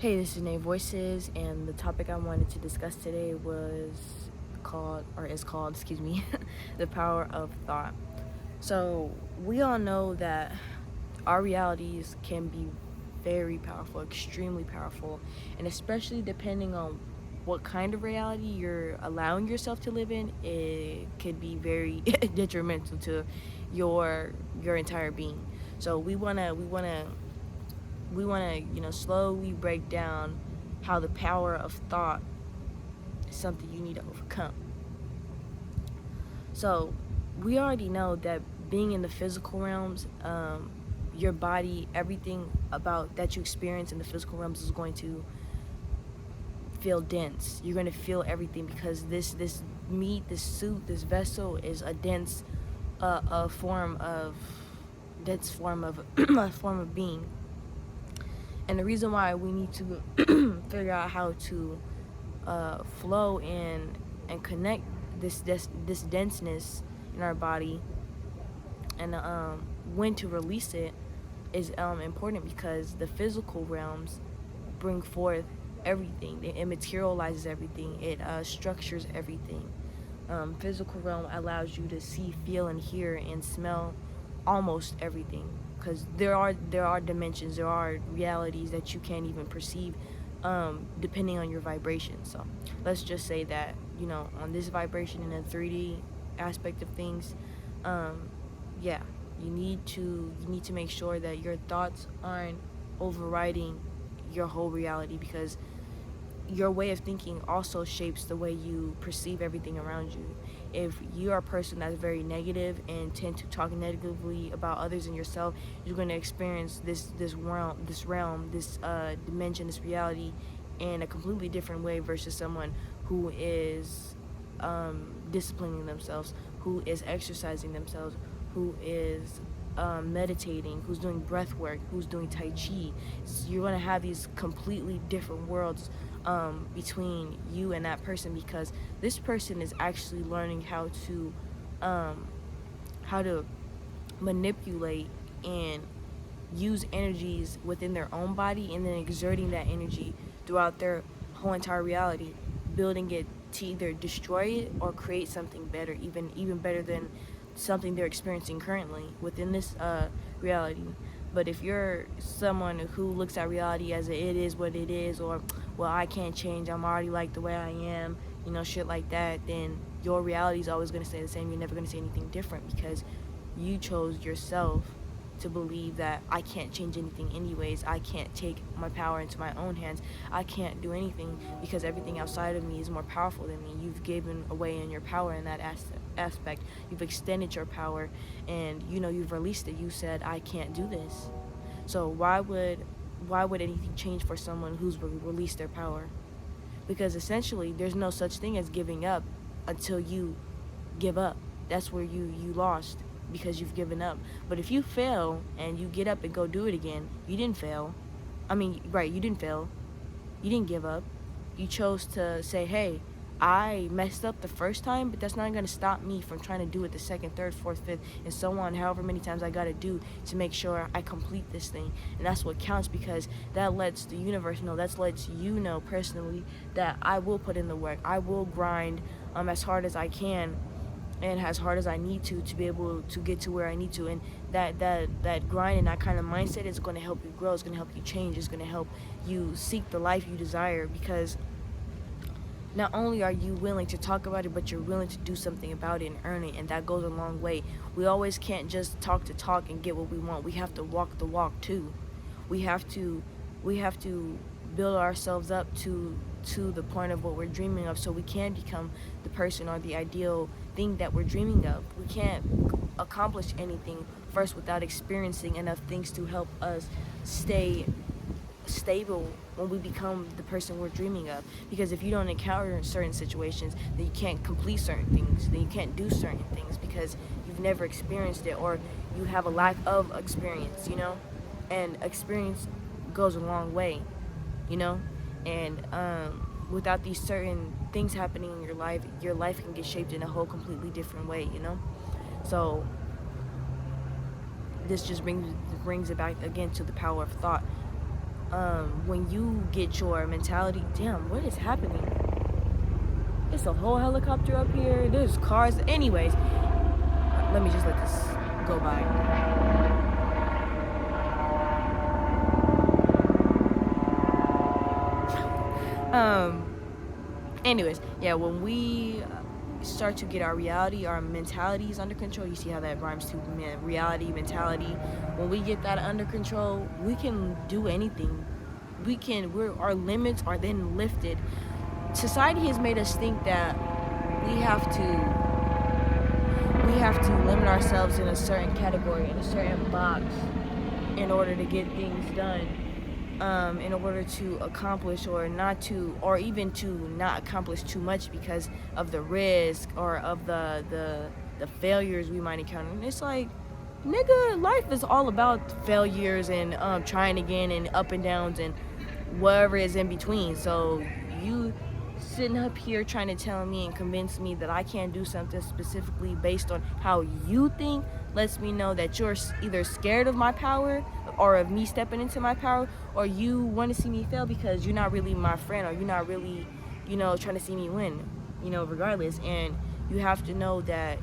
Hey, this is Nate Voices, and the topic I wanted to discuss today is called, the power of thought. So, we all know that our realities can be very powerful, extremely powerful, and especially depending on what kind of reality you're allowing yourself to live in, it could be very detrimental to your entire being. So, we want to slowly break down how the power of thought is something you need to overcome. So we already know that being in the physical realms, your body, everything about that you experience in the physical realms is going to feel dense. You're going to feel everything because this meat, this suit, this vessel is a dense a form of dense form of a form of being. And the reason why we need to figure out how to flow and connect this denseness in our body, and when to release it is important, because the physical realms bring forth everything. It materializes everything. It structures everything. Physical realm allows you to see, feel, and hear and smell almost everything, because there are dimensions, there are realities that you can't even perceive, depending on your vibration. So let's just say that, on this vibration in a 3D aspect of things, um, yeah, you need to make sure that your thoughts aren't overriding your whole reality, because your way of thinking also shapes the way you perceive everything around you. If you are a person that's very negative and tend to talk negatively about others and yourself, you're going to experience this dimension, this reality, in a completely different way versus someone who is disciplining themselves, who is exercising themselves, who is meditating, who's doing breath work, who's doing Tai Chi. So you're going to have these completely different worlds between you and that person, because this person is actually learning um, how to manipulate and use energies within their own body, and then exerting that energy throughout their whole entire reality, building it to either destroy it or create something better, even better than something they're experiencing currently within this reality. But if you're someone who looks at reality as it is what it is, or, well, I can't change, I'm already like the way I am, shit like that, then your reality is always going to stay the same. You're never going to see anything different, because you chose yourself to believe that I can't change anything anyways. I can't take my power into my own hands. I can't do anything because everything outside of me is more powerful than me. You've given away in your power in that aspect. You've extended your power, and you've released it. You said, I can't do this. So why would anything change for someone who's released their power? Because essentially there's no such thing as giving up until you give up. That's where you lost, because you've given up. But if you fail and you get up and go do it again, you didn't fail. I mean, right, you didn't fail. You didn't give up. You chose to say, hey, I messed up the first time, but that's not going to stop me from trying to do it the second, third, fourth, fifth, and so on, however many times I got to do to make sure I complete this thing. And that's what counts, because that lets the universe know, that lets you know personally that I will put in the work. I will grind as hard as I can and as hard as I need to be able to get to where I need to. And that grind and that kind of mindset is going to help you grow. It's going to help you change. It's going to help you seek the life you desire, because not only are you willing to talk about it, but you're willing to do something about it and earn it, and that goes a long way. We always can't just talk the talk and get what we want. We have to walk the walk too. We have to build ourselves up to the point of what we're dreaming of, so we can become the person or the ideal thing that we're dreaming of. We can't accomplish anything first without experiencing enough things to help us stay stable when we become the person we're dreaming of. Because if you don't encounter certain situations, then you can't complete certain things, then you can't do certain things, because you've never experienced it, or you have a lack of experience, and experience goes a long way, you know and without these certain things happening in your life can get shaped in a whole completely different way. So this just brings it back again to the power of thought. when you get your mentality, damn, what is happening? It's a whole helicopter up here. There's cars. Anyways, let me just let this go by. Anyways, yeah, when we start to get our reality, our mentalities under control, you see how that rhymes to reality, mentality. When we get that under control, we can do anything. Our limits are then lifted. Society has made us think that we have to limit ourselves in a certain category, in a certain box, in order to get things done, in order to accomplish or even to not accomplish too much because of the risk or of the failures we might encounter. And it's like, nigga, life is all about failures and trying again and up and downs and whatever is in between. So you sitting up here trying to tell me and convince me that I can't do something specifically based on how you think lets me know that you're either scared of my power or of me stepping into my power, or you want to see me fail because you're not really my friend, or you're not really, trying to see me win, regardless. And you have to know that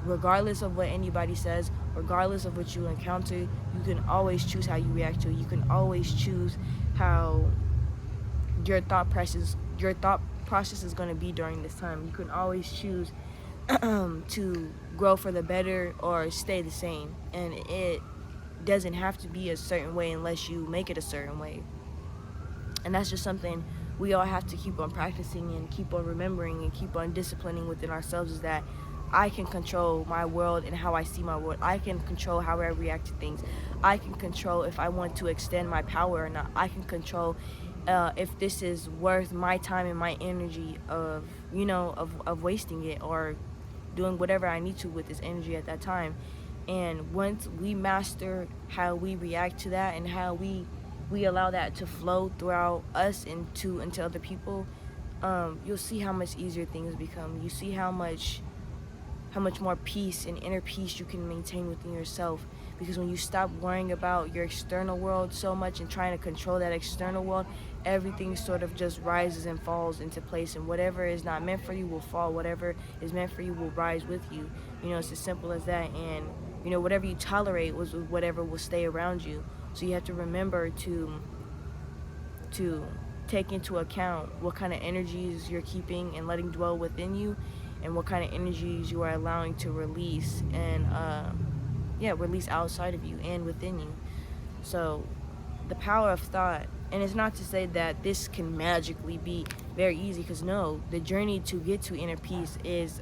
regardless of what anybody says, regardless of what you encounter, you can always choose how you react to it. You can always choose how your thought process is going to be during this time. You can always choose to grow for the better or stay the same, and it doesn't have to be a certain way unless you make it a certain way. And that's just something we all have to keep on practicing and keep on remembering and keep on disciplining within ourselves, is that I can control my world and how I see my world. I can control how I react to things. I can control if I want to extend my power or not. I can control if this is worth my time and my energy of wasting it or doing whatever I need to with this energy at that time. And once we master how we react to that and how we allow that to flow throughout us into other people, you'll see how much easier things become. You see how much more peace and inner peace you can maintain within yourself. Because when you stop worrying about your external world so much and trying to control that external world, everything sort of just rises and falls into place, and whatever is not meant for you will fall. Whatever is meant for you will rise with you. It's as simple as that. And whatever you tolerate was whatever will stay around you. So you have to remember to take into account what kind of energies you're keeping and letting dwell within you, and what kind of energies you are allowing to release and release outside of you and within you. So the power of thought, and it's not to say that this can magically be very easy, because no, the journey to get to inner peace is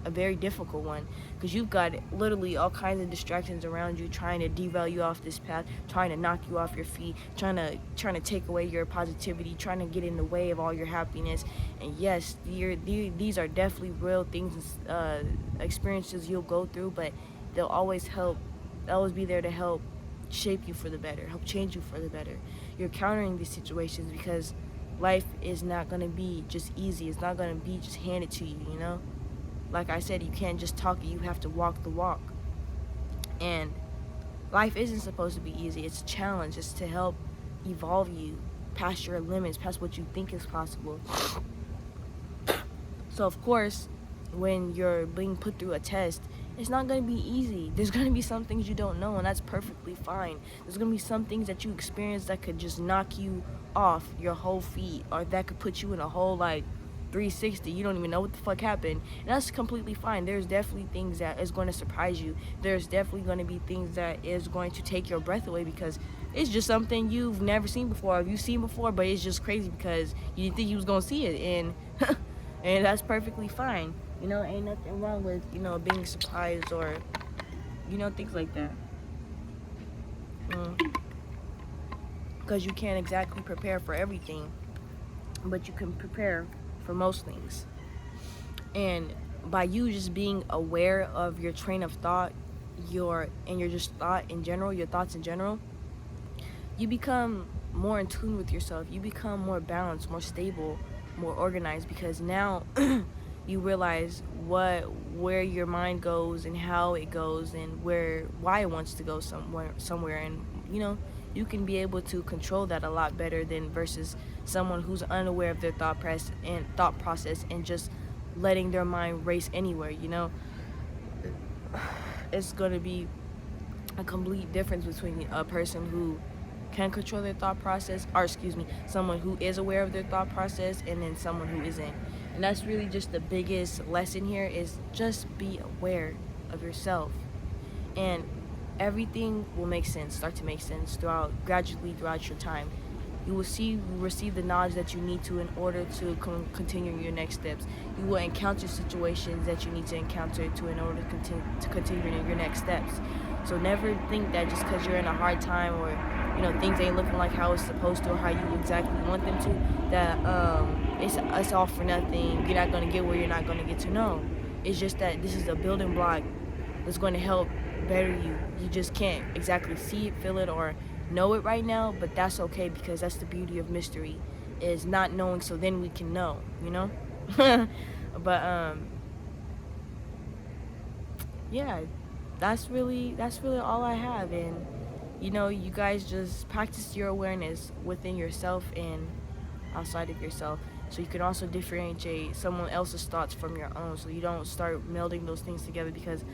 a very difficult one, because you've got literally all kinds of distractions around you trying to derail you off this path, trying to knock you off your feet, trying to take away your positivity, trying to get in the way of all your happiness. And yes, these are definitely real things, experiences you'll go through, but they'll always be there to help shape you for the better, help change you for the better. You're countering these situations because life is not going to be just easy. It's not going to be just handed to you, Like I said, you can't just talk it, you have to walk the walk. And life isn't supposed to be easy. It's a challenge. It's to help evolve you past your limits, past what you think is possible. So of course, when you're being put through a test, it's not going to be easy. There's going to be some things you don't know, and that's perfectly fine. There's going to be some things that you experience that could just knock you off your whole feet, or that could put you in a whole 360. You don't even know what the fuck happened, and that's completely fine. There's definitely things that is going to surprise you. There's definitely going to be things that is going to take your breath away, because it's just something you've never seen before. You've seen before, but it's just crazy because you didn't think you was going to see it, and and that's perfectly fine. Ain't nothing wrong with being surprised or things like that, because you can't exactly prepare for everything, but you can prepare for most things. And by you just being aware of your train of thought, your thoughts in general, you become more in tune with yourself. You become more balanced, more stable, more organized, because now you realize where your mind goes and how it goes and why it wants to go somewhere, and you can be able to control that a lot better than versus someone who's unaware of their thought process and just letting their mind race anywhere, you know. It's going to be a complete difference between a person who can control their thought process, or excuse me, someone who is aware of their thought process, and then someone who isn't. And that's really just the biggest lesson here, is just be aware of yourself, and everything will make sense, start to make sense gradually throughout your time. You will receive the knowledge that you need to in order to continue your next steps. You will encounter situations that you need to encounter to in order to continue your next steps. So never think that just because you're in a hard time, or things ain't looking like how it's supposed to or how you exactly want them to, that it's all for nothing. You're not going to get where you're not going to get to. No, it's just that this is a building block that's going to help better you. You just can't exactly see it, feel it, or know it right now, but that's okay, because that's the beauty of mystery, is not knowing so then we can know, but yeah, that's really all I have. And you guys just practice your awareness within yourself and outside of yourself, so you can also differentiate someone else's thoughts from your own, so you don't start melding those things together. Because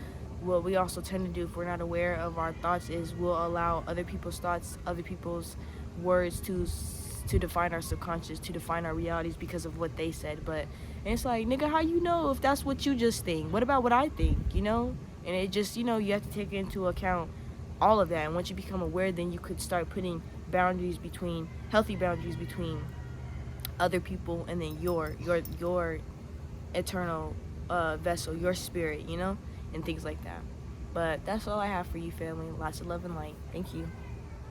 what we also tend to do, if we're not aware of our thoughts, is we'll allow other people's thoughts, other people's words to define our subconscious, to define our realities because of what they said. But and it's like, nigga, how you know if that's what you just think? What about what I think? And it just, you have to take into account all of that. And once you become aware, then you could start putting healthy boundaries between other people and then your eternal vessel, your spirit, and things like that. But that's all I have for you, family. Lots of love and light. Thank you.